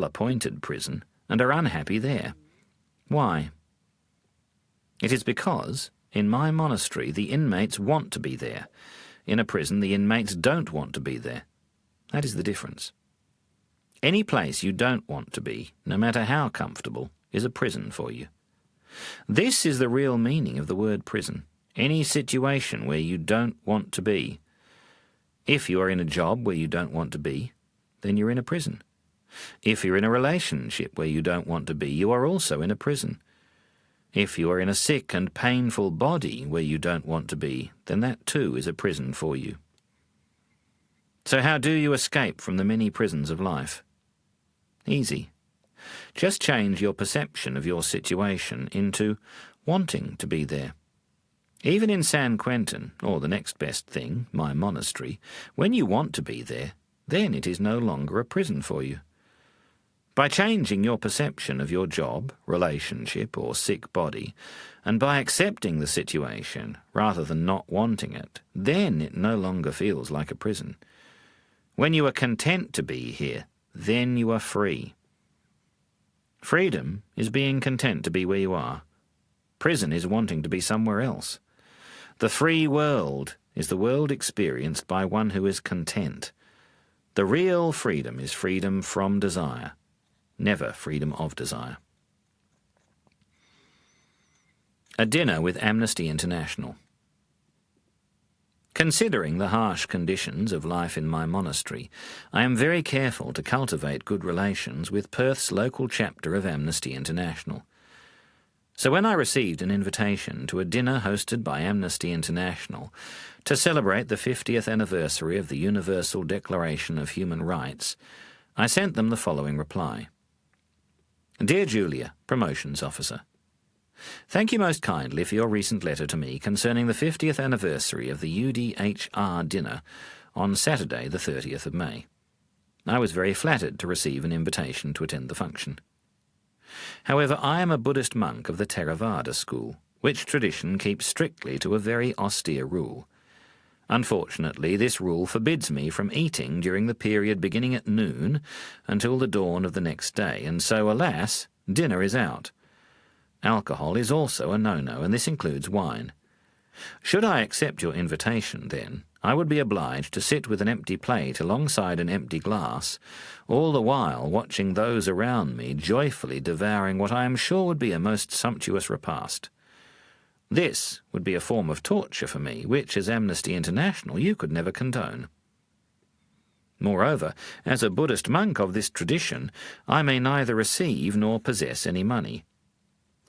appointed prison and are unhappy there. Why? It is because, in my monastery, the inmates want to be there. In a prison, the inmates don't want to be there. That is the difference. Any place you don't want to be, no matter how comfortable, is a prison for you. This is the real meaning of the word prison. Any situation where you don't want to be. If you are in a job where you don't want to be, then you're in a prison. If you're in a relationship where you don't want to be, you are also in a prison. If you are in a sick and painful body where you don't want to be, then that too is a prison for you. So how do you escape from the many prisons of life? Easy. Just change your perception of your situation into wanting to be there. Even in San Quentin, or the next best thing, my monastery, when you want to be there, then it is no longer a prison for you. By changing your perception of your job, relationship, or sick body, and by accepting the situation rather than not wanting it, then it no longer feels like a prison. When you are content to be here, then you are free. Freedom is being content to be where you are. Prison is wanting to be somewhere else. The free world is the world experienced by one who is content. The real freedom is freedom from desire, never freedom of desire. A dinner with Amnesty International. Considering the harsh conditions of life in my monastery, I am very careful to cultivate good relations with Perth's local chapter of Amnesty International. So when I received an invitation to a dinner hosted by Amnesty International to celebrate the 50th anniversary of the Universal Declaration of Human Rights, I sent them the following reply. Dear Julia, Promotions Officer, thank you most kindly for your recent letter to me concerning the 50th anniversary of the UDHR dinner on Saturday the 30th of May. I was very flattered to receive an invitation to attend the function. However, I am a Buddhist monk of the Theravada school, which tradition keeps strictly to a very austere rule. Unfortunately, this rule forbids me from eating during the period beginning at noon until the dawn of the next day, and so, alas, dinner is out. Alcohol is also a no-no, and this includes wine. Should I accept your invitation, then, I would be obliged to sit with an empty plate alongside an empty glass, all the while watching those around me joyfully devouring what I am sure would be a most sumptuous repast. This would be a form of torture for me, which, as Amnesty International, you could never condone. Moreover, as a Buddhist monk of this tradition, I may neither receive nor possess any money.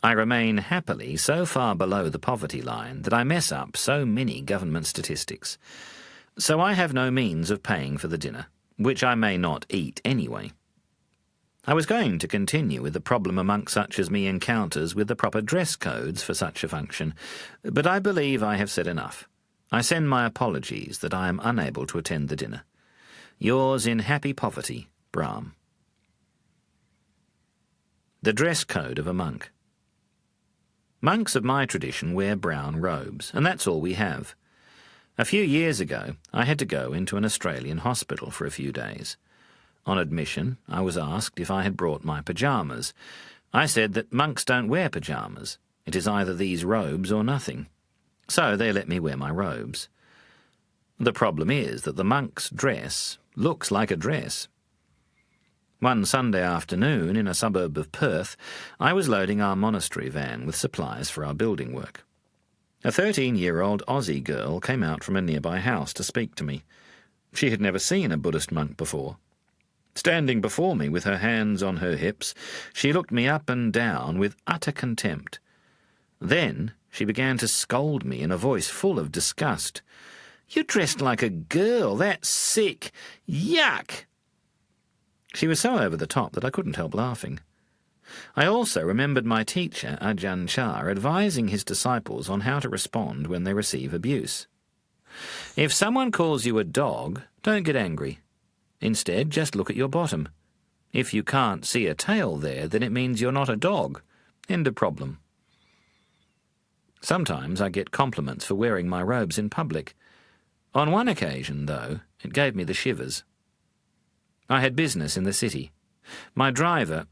I remain happily so far below the poverty line that I mess up so many government statistics. So I have no means of paying for the dinner, which I may not eat anyway. I was going to continue with the problem a monk such as me encounters with the proper dress codes for such a function, but I believe I have said enough. I send my apologies that I am unable to attend the dinner. Yours in happy poverty, Brahm. The dress code of a monk. Monks of my tradition wear brown robes, and that's all we have. A few years ago, I had to go into an Australian hospital for a few days. On admission, I was asked if I had brought my pyjamas. I said that monks don't wear pyjamas. It is either these robes or nothing. So they let me wear my robes. The problem is that the monk's dress looks like a dress. One Sunday afternoon, in a suburb of Perth, I was loading our monastery van with supplies for our building work. A 13-year-old Aussie girl came out from a nearby house to speak to me. She had never seen a Buddhist monk before. Standing before me with her hands on her hips, she looked me up and down with utter contempt. Then she began to scold me in a voice full of disgust. "You're dressed like a girl, that's sick! Yuck!" She was so over the top that I couldn't help laughing. I also remembered my teacher, Ajahn, advising his disciples on how to respond when they receive abuse. If someone calls you a dog, don't get angry. Instead, just look at your bottom. If you can't see a tail there, then it means you're not a dog. End of problem. Sometimes I get compliments for wearing my robes in public. On one occasion, though, it gave me the shivers. I had business in the city. My driver,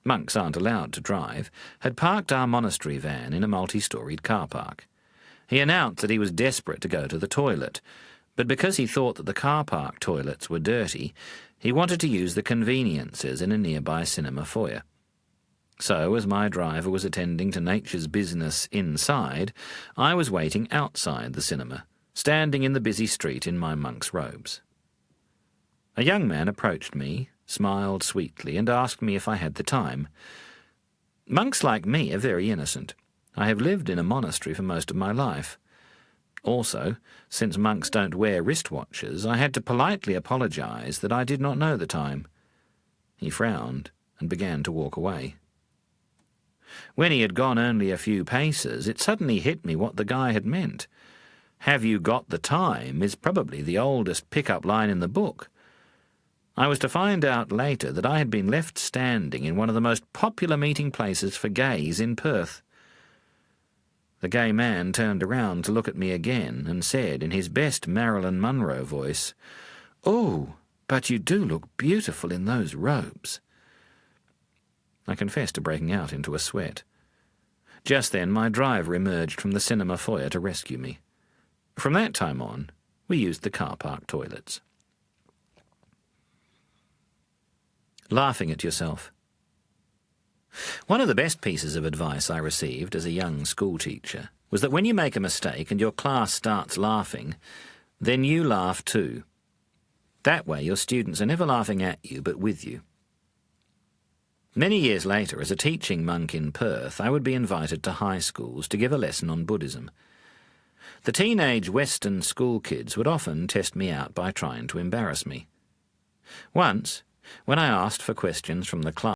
monks aren't allowed to drive, had parked our monastery van in a multi-storied car park. He announced that he was desperate to go to the toilet, but because he thought that the car park toilets were dirty, he wanted to use the conveniences in a nearby cinema foyer. So, as my driver was attending to nature's business inside, I was waiting outside the cinema, standing in the busy street in my monk's robes. A young man approached me, smiled sweetly, and asked me if I had the time. Monks like me are very innocent. I have lived in a monastery for most of my life. Also, since monks don't wear wristwatches, I had to politely apologize that I did not know the time. He frowned and began to walk away. When he had gone only a few paces, it suddenly hit me what the guy had meant. "Have you got the time?" is probably the oldest pick-up line in the book. I was to find out later that I had been left standing in one of the most popular meeting places for gays in Perth. The gay man turned around to look at me again and said in his best Marilyn Monroe voice, "Oh, but you do look beautiful in those robes." I confessed to breaking out into a sweat. Just then my driver emerged from the cinema foyer to rescue me. From that time on, we used the car park toilets. Laughing at yourself. One of the best pieces of advice I received as a young schoolteacher was that when you make a mistake and your class starts laughing, then you laugh too. That way your students are never laughing at you but with you. Many years later, as a teaching monk in Perth, I would be invited to high schools to give a lesson on Buddhism. The teenage Western school kids would often test me out by trying to embarrass me. Once, when I asked for questions from the class,